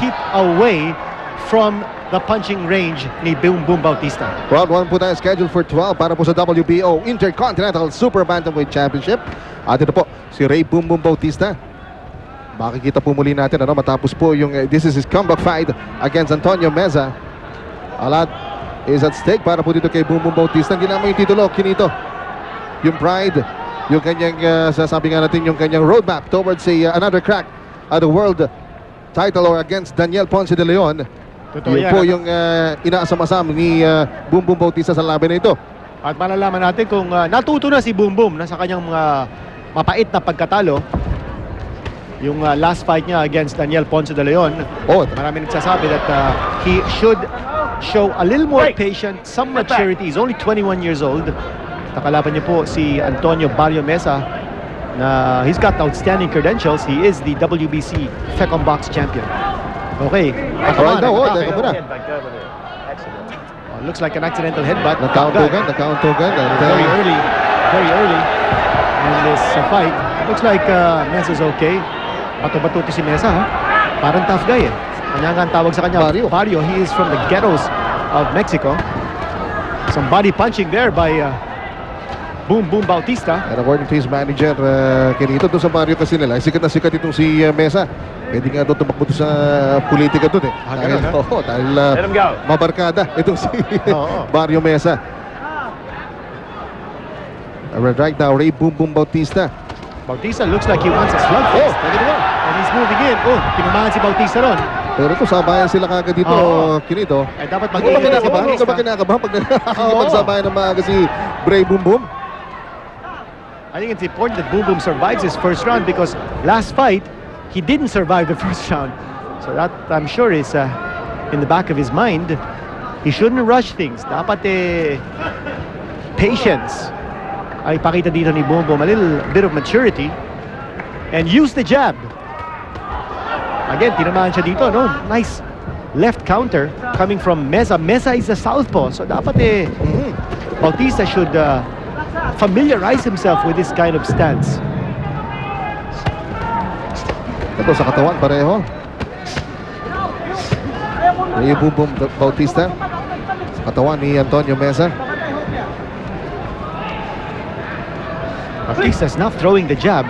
keep away from the punching range ni Boom Boom Bautista. Round 1 po tayo scheduled for 12 para po sa WBO Intercontinental Super Bantamweight Championship. At ito po, si Ray Boom Boom Bautista. Makikita po muli natin matapos po yung this is his comeback fight against Antonio Meza. A lot is at stake para po dito kay Boom Boom Bautista. Hindi naman yung titulo, kinito yung pride, yung kanyang sasabi nga natin, yung kanyang roadmap towards another crack at the world title or against Daniel Ponce de Leon. Totoo Yun yan. po yung inaasam-asam ni Boom Boom Bautista sa laban na ito. At malalaman natin kung natuto na si Boom Boom na sa kanyang mga mapait na pagkatalo. Yung last fight niya against Daniel Ponce de Leon, marami nagsasabi that he should show a little more patience, some maturity. He's only 21 years old. Nakalaban niya po si Antonio Barrio Mesa na he's got outstanding credentials. He is the WBC Fecom Box champion. Okay. Right now, teka muna. Looks like an accidental headbutt. Nakauntugan. Very early in this fight. Looks like Mesa's okay. Bato-bato si Mesa, ha? Parang tough guy, eh. Kanya nga ang tawag sa kanya, Barrio. He is from the ghettos of Mexico. Some body punching there by Boom Boom Bautista. And according to his manager, Kenito, doon sa Barrio kasi nila, sikat na sikat itong si Mesa. Pwede nga doon tumakbo sa politika doon, eh. Dahil mabarkada itong si Barrio Mesa. Right now, Ray Boom Boom Bautista. Bautista looks like he wants a slugfest. And he's moving in. Pinumahan si Bautista ron. Pero ito, sabayan sila kagad dito, Kinito. Eh, dapat Hindi ba kinakabahan pag nakikipagsabayan ng maaga si Ray Boom Boom? I think it's important that Boom Boom survives his first round because last fight, he didn't survive the first round. So that, I'm sure, is in the back of his mind. He shouldn't rush things. Dapat patience. Ay pakita dito ni Boom Boom, a little bit of maturity. And use the jab. Again, tinamaan siya dito, no? Nice left counter coming from Mesa. Mesa is a southpaw. So dapat Bautista should familiarize himself with this kind of stance. Ito sa katawan, pareho. Ray Boom Boom Bautista. Katawan ni Antonio Mesa. Bautista's now throwing the jab.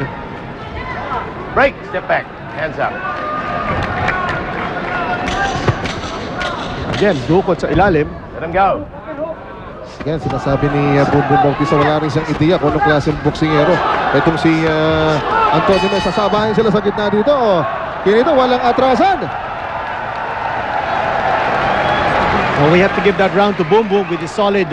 Break, step back, hands up. Again, dukot sa ilalim. Let him go. Yan, sinasabi ni Boom Boom Bautista, wala rin siyang ideya kung anong klaseng boksingero. Itong si Antonio Mesa, sasabahin sila sa gitna dito. Kinito, walang atrasan. Well, we have to give that round to Boom Boom with his solid